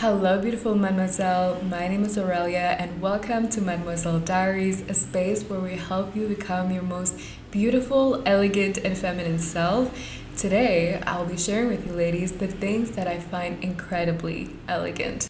Hello, beautiful Mademoiselle. My name is Aurelia, and welcome to Mademoiselle Diaries, a space where we help you become your most beautiful, elegant, and feminine self. Today, I'll be sharing with you, ladies, the things that I find incredibly elegant.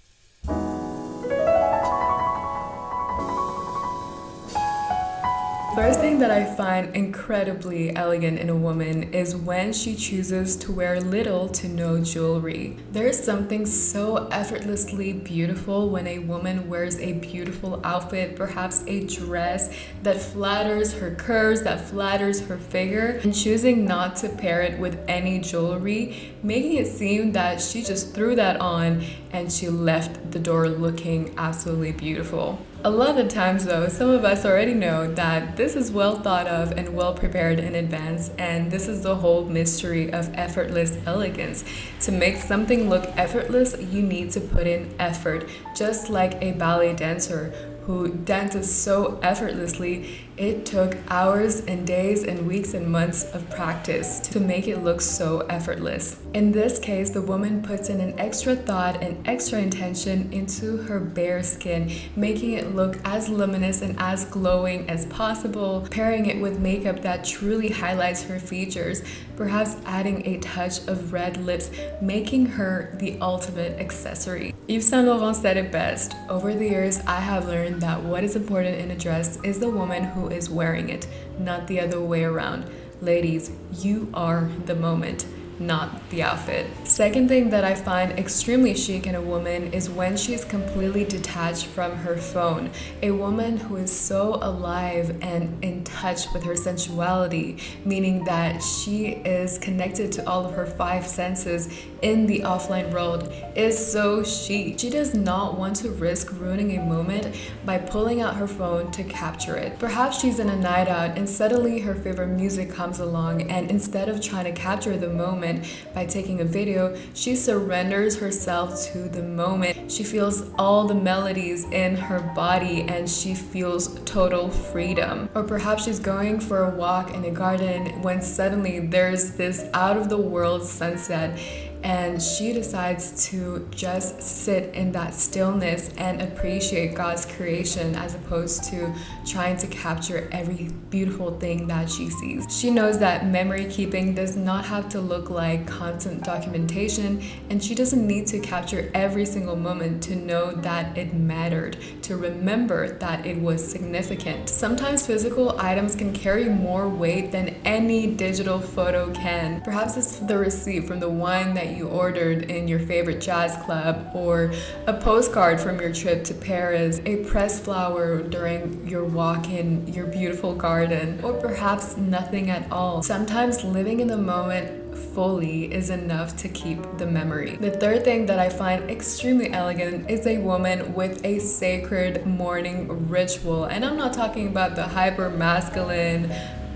First thing that I find incredibly elegant in a woman is when she chooses to wear little to no jewelry. There's something so effortlessly beautiful when a woman wears a beautiful outfit, perhaps a dress that flatters her curves, that flatters her figure, and choosing not to pair it with any jewelry, making it seem that she just threw that on and she left the door looking absolutely beautiful. A lot of times though, some of us already know that this is well thought of and well prepared in advance, and this is the whole mystery of effortless elegance. To make something look effortless, you need to put in effort, just like a ballet dancer who dances so effortlessly. It took hours and days and weeks and months of practice to make it look so effortless. In this case, the woman puts in an extra thought and extra intention into her bare skin, making it look as luminous and as glowing as possible, pairing it with makeup that truly highlights her features, perhaps adding a touch of red lips, making her the ultimate accessory. Yves Saint Laurent said it best. Over the years, I have learned that what is important in a dress is the woman who is wearing it, not the other way around. Ladies, you are the moment, not the outfit. Second thing that I find extremely chic in a woman is when she's completely detached from her phone. A woman who is so alive and in touch with her sensuality, meaning that she is connected to all of her five senses in the offline world, is so chic. She does not want to risk ruining a moment by pulling out her phone to capture it. Perhaps she's in a night out and suddenly her favorite music comes along, and instead of trying to capture the moment by taking a video, she surrenders herself to the moment. She feels all the melodies in her body and she feels total freedom. Or perhaps she's going for a walk in a garden when suddenly there's this out of the world sunset, and she decides to just sit in that stillness and appreciate God's creation as opposed to trying to capture every beautiful thing that she sees. She knows that memory keeping does not have to look like constant documentation, and she doesn't need to capture every single moment to know that it mattered, to remember that it was significant. Sometimes physical items can carry more weight than any digital photo can. Perhaps it's the receipt from the wine that you ordered in your favorite jazz club, or a postcard from your trip to Paris, a pressed flower during your walk in your beautiful garden, or perhaps nothing at all. Sometimes living in the moment fully is enough to keep the memory. The third thing that I find extremely elegant is a woman with a sacred morning ritual. And I'm not talking about the hyper masculine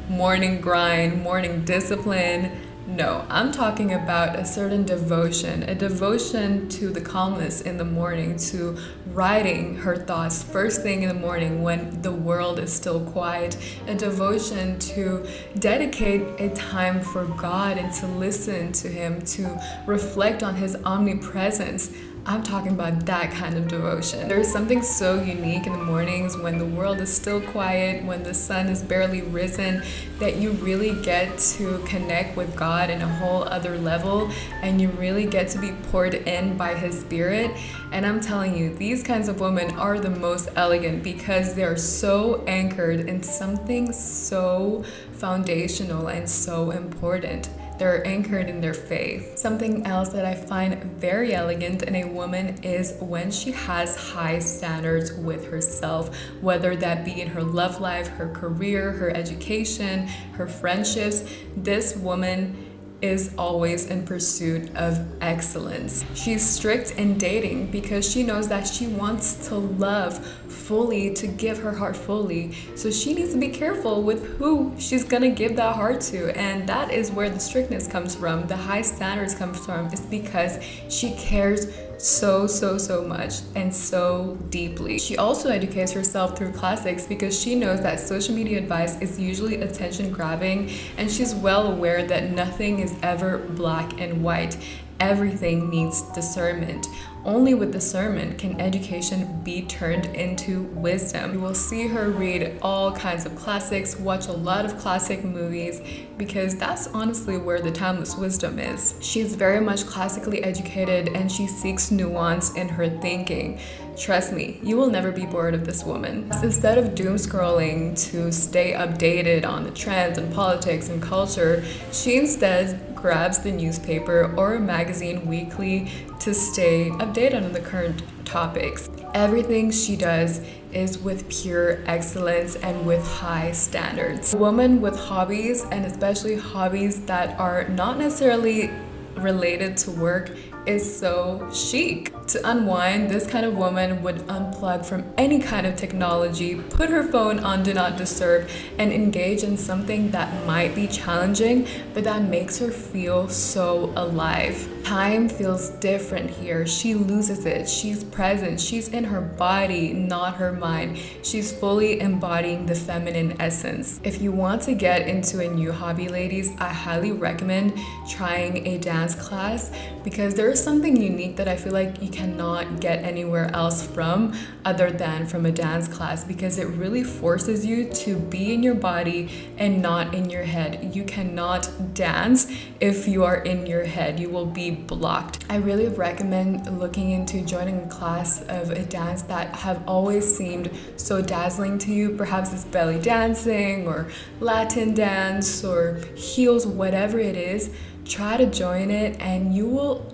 morning grind, morning discipline. No, I'm talking about a certain devotion, a devotion to the calmness in the morning, to writing her thoughts first thing in the morning when the world is still quiet, a devotion to dedicate a time for God and to listen to Him, to reflect on His omnipresence. I'm talking about that kind of devotion. There's something so unique in the mornings when the world is still quiet, when the sun is barely risen, that you really get to connect with God in a whole other level, and you really get to be poured in by His Spirit. And I'm telling you, these kinds of women are the most elegant because they're so anchored in something so foundational and so important. They're anchored in their faith. Something else that I find very elegant in a woman is when she has high standards with herself, whether that be in her love life, her career, her education, her friendships. This woman is always in pursuit of excellence. She's strict in dating because she knows that she wants to love fully, to give her heart fully. So she needs to be careful with who she's gonna give that heart to. And that is where the strictness comes from, the high standards comes from, is because she cares so much and so deeply. She also educates herself through classics because she knows that social media advice is usually attention grabbing, and she's well aware that nothing is ever black and white. Everything needs discernment. Only with discernment can education be turned into wisdom. You will see her read all kinds of classics, watch a lot of classic movies, because that's honestly where the timeless wisdom is. She's very much classically educated and she seeks nuance in her thinking. Trust me, you will never be bored of this woman. Instead of doom scrolling to stay updated on the trends and politics and culture, she instead grabs the newspaper or a magazine weekly to stay updated on the current topics. Everything she does is with pure excellence and with high standards. A woman with hobbies, and especially hobbies that are not necessarily related to work, is so chic. To unwind, this kind of woman would unplug from any kind of technology, put her phone on Do Not Disturb, and engage in something that might be challenging, but that makes her feel so alive. Time feels different here. She loses it. She's present. She's in her body, not her mind. She's fully embodying the feminine essence. If you want to get into a new hobby, ladies, I highly recommend trying a dance class, because there is something unique that I feel like you cannot get anywhere else from other than from a dance class, because it really forces you to be in your body and not in your head. You cannot dance if you are in your head. You will be blocked. I really recommend looking into joining a class of a dance that have always seemed so dazzling to you. Perhaps it's belly dancing or Latin dance or heels, whatever it is. Try to join it and you'll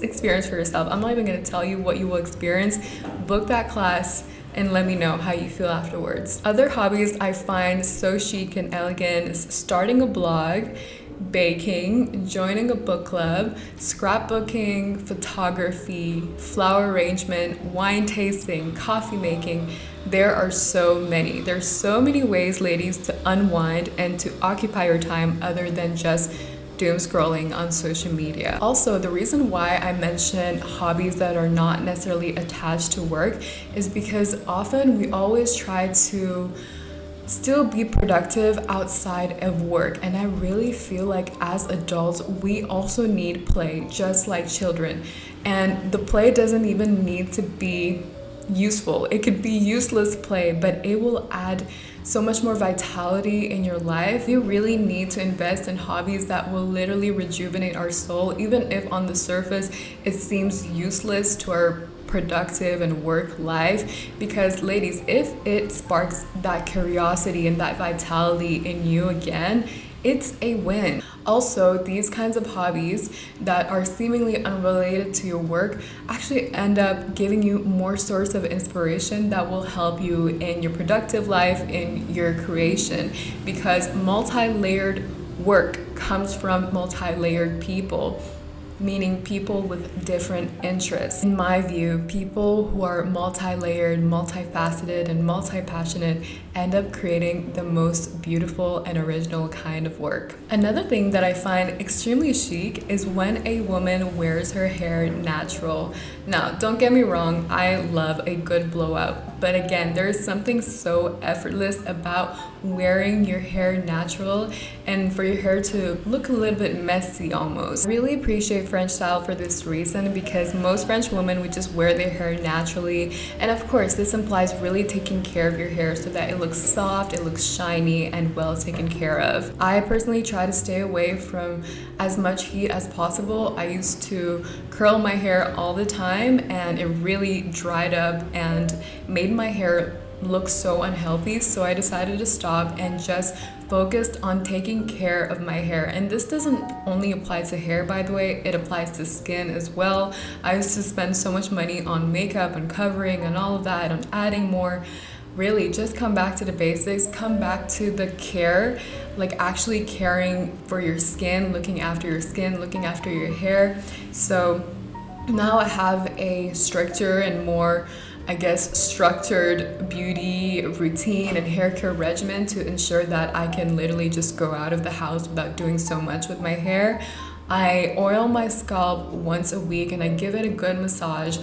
experience for yourself. I'm not even going to tell you what you will experience. Book that class and let me know how you feel afterwards. Other hobbies I find so chic and elegant is starting a blog, baking, joining a book club, scrapbooking, photography, flower arrangement, wine tasting, coffee making. There are so many. There's so many ways, ladies, to unwind and to occupy your time other than just doom scrolling on social media. Also, the reason why I mention hobbies that are not necessarily attached to work is because often we always try to still be productive outside of work, and I really feel like as adults we also need play just like children, and the play doesn't even need to be useful. It could be useless play, but it will add so much more vitality in your life. You really need to invest in hobbies that will literally rejuvenate our soul, even if on the surface it seems useless to our productive and work life. Because ladies, if it sparks that curiosity and that vitality in you again, it's a win. Also, these kinds of hobbies that are seemingly unrelated to your work actually end up giving you more source of inspiration that will help you in your productive life, in your creation, because multi-layered work comes from multi-layered people, meaning people with different interests. In my view, people who are multi-layered, multifaceted, and multi-passionate end up creating the most beautiful and original kind of work. Another thing that I find extremely chic is when a woman wears her hair natural. Now, don't get me wrong, I love a good blowout, but again, there is something so effortless about wearing your hair natural and for your hair to look a little bit messy almost. I really appreciate French style for this reason, because most French women would just wear their hair naturally, and of course this implies really taking care of your hair so that it looks soft, it looks shiny, and well taken care of. I personally try to stay away from as much heat as possible. I used to curl my hair all the time and it really dried up and made my hair look so unhealthy, so I decided to stop and just focused on taking care of my hair. And this doesn't only apply to hair, by the way, it applies to skin as well. I used to spend so much money on makeup and covering and all of that, and adding more. Really, just come back to the basics, come back to the care, like actually caring for your skin, looking after your skin, looking after your hair. So now I have a stricter and more, I guess, structured beauty routine and hair care regimen to ensure that I can literally just go out of the house without doing so much with my hair. I oil my scalp once a week and I give it a good massage.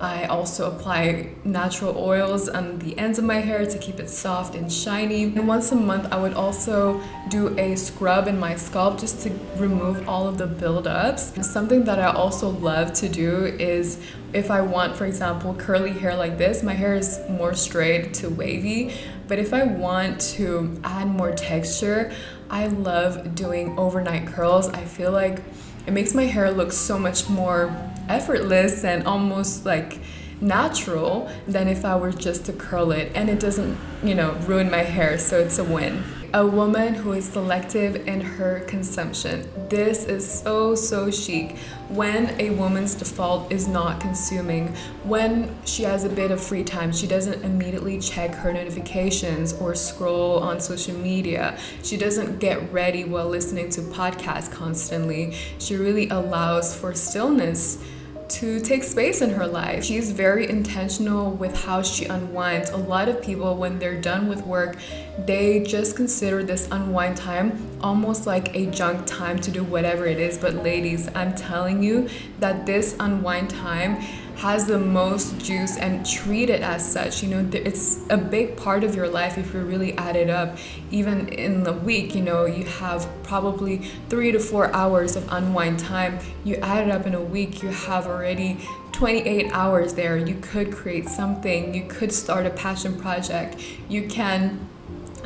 I also apply natural oils on the ends of my hair to keep it soft and shiny. And once a month, I would also do a scrub in my scalp just to remove all of the buildups. Something that I also love to do is if I want, for example, curly hair like this, my hair is more straight to wavy, but if I want to add more texture, I love doing overnight curls. I feel like it makes my hair look so much more effortless and almost like natural than if I were just to curl it, and it doesn't, ruin my hair, so it's a win. A woman who is selective in her consumption. This is so chic. When a woman's default is not consuming, when she has a bit of free time, she doesn't immediately check her notifications or scroll on social media. She doesn't get ready while listening to podcasts constantly. She really allows for stillness to take space in her life. She's very intentional with how she unwinds. A lot of people, when they're done with work, they just consider this unwind time almost like a junk time to do whatever it is. But ladies, I'm telling you that this unwind time has the most juice, and treat it as such. It's a big part of your life if you really add it up. Even in the week, you have probably 3 to 4 hours of unwind time. You add it up in a week, you have already 28 hours there. You could create something, you could start a passion project, you can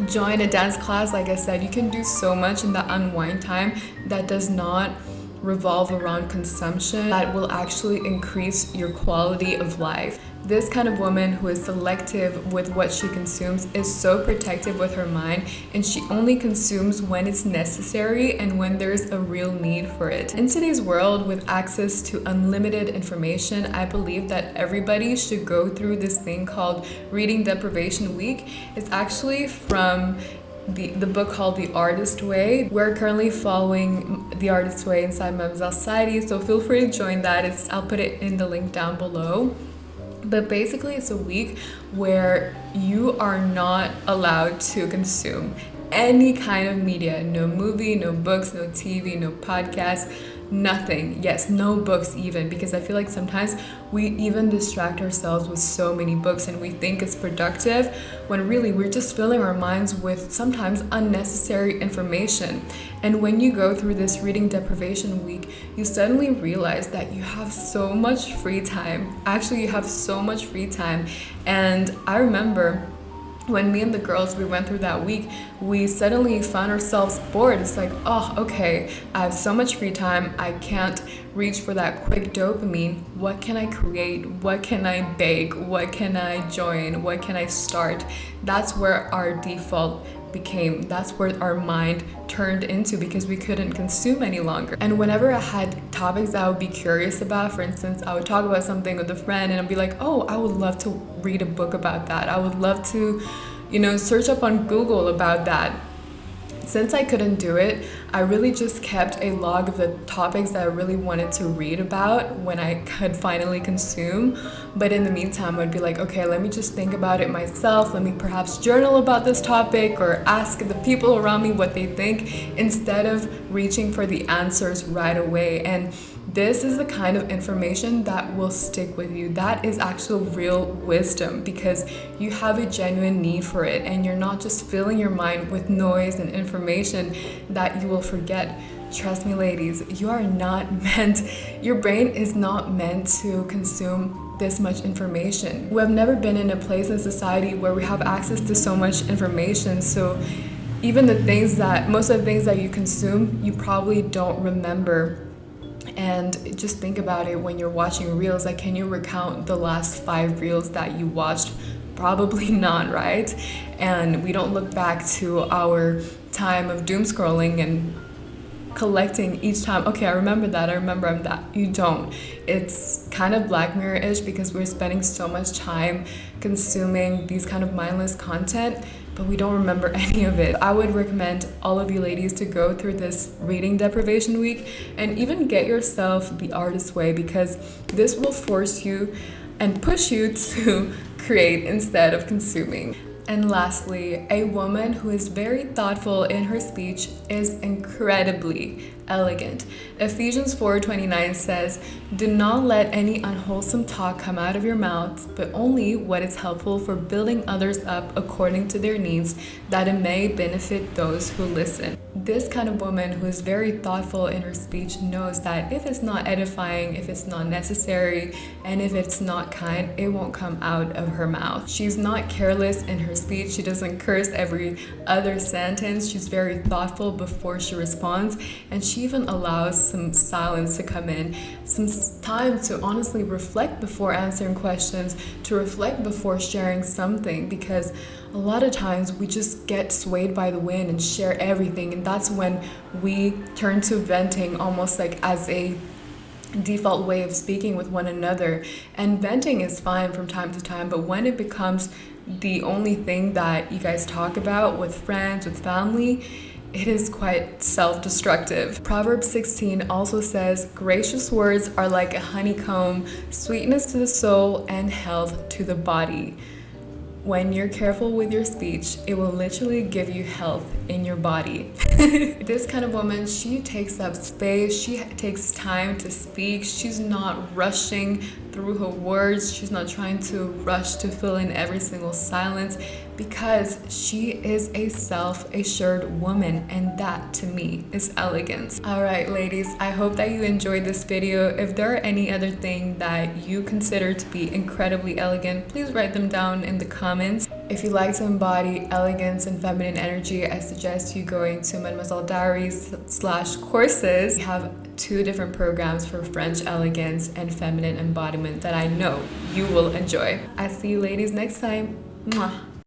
join a dance class. Like I said, you can do so much in that unwind time that does not revolve around consumption, that will actually increase your quality of life. This kind of woman who is selective with what she consumes is so protective with her mind, and she only consumes when it's necessary and when there's a real need for it. In today's world, with access to unlimited information, I believe that everybody should go through this thing called Reading Deprivation Week. It's actually from the book called The Artist Way. We're currently following The Artist Way inside Mademoiselle Society, so feel free to join that. I'll put it in the link down below. But basically, it's a week where you are not allowed to consume any kind of media. No movie, no books, no TV, no podcast, nothing. Yes, no books even, because I feel like sometimes we even distract ourselves with so many books and we think it's productive when really we're just filling our minds with sometimes unnecessary information. And when you go through this reading deprivation week, you suddenly realize that you have so much free time. Actually, you have so much free time. And I remember when me and the girls, we went through that week, we suddenly found ourselves bored. It's like, oh, okay, I have so much free time. I can't reach for that quick dopamine. What can I create? What can I bake? What can I join? What can I start? That's where our default became. That's where our mind turned into, because we couldn't consume any longer. And whenever I had topics that I would be curious about, for instance, I would talk about something with a friend and I'd be like, oh, I would love to read a book about that. I would love to, search up on Google about that. Since I couldn't do it, I really just kept a log of the topics that I really wanted to read about when I could finally consume. But in the meantime, I'd be like, okay, let me just think about it myself. Let me perhaps journal about this topic or ask the people around me what they think, instead of reaching for the answers right away. And this is the kind of information that will stick with you. That is actual real wisdom, because you have a genuine need for it and you're not just filling your mind with noise and information that you will forget. Trust me, ladies, you are not meant, your brain is not meant to consume this much information. We have never been in a place in society where we have access to so much information. So even most of the things that you consume, you probably don't remember. And just think about it when you're watching reels. Like, can you recount the last 5 reels that you watched? Probably not, right? And we don't look back to our time of doom scrolling and collecting each time. Okay, I remember that. You don't. It's kind of Black Mirror-ish, because we're spending so much time consuming these kind of mindless content, but we don't remember any of it. I would recommend all of you ladies to go through this reading deprivation week and even get yourself The Artist Way, because this will force you and push you to create instead of consuming. And lastly, a woman who is very thoughtful in her speech is incredibly elegant. Ephesians 4:29 says, "Do not let any unwholesome talk come out of your mouth, but only what is helpful for building others up according to their needs, that it may benefit those who listen." This kind of woman who is very thoughtful in her speech knows that if it's not edifying, if it's not necessary, and if it's not kind, it won't come out of her mouth. She's not careless in her speech. She doesn't curse every other sentence. She's very thoughtful before she responds, and she even allows some silence to come in, some time to honestly reflect before answering questions, to reflect before sharing something, because a lot of times we just get swayed by the wind and share everything, and that's when we turn to venting almost like as a default way of speaking with one another. And venting is fine from time to time, but when it becomes the only thing that you guys talk about with friends, with family, it is quite self-destructive. Proverbs 16 also says, "Gracious words are like a honeycomb, sweetness to the soul and health to the body." When you're careful with your speech, it will literally give you health in your body. This kind of woman, she takes up space, she takes time to speak, she's not rushing through her words, she's not trying to rush to fill in every single silence, because she is a self-assured woman, and that to me is elegance. Alright ladies, I hope that you enjoyed this video. If there are any other thing that you consider to be incredibly elegant, please write them down in the comments. If you like to embody elegance and feminine energy, I suggest you going to Mademoiselle Diaries/courses. We have 2 different programs for French elegance and feminine embodiment that I know you will enjoy. I'll see you ladies next time. Mwah.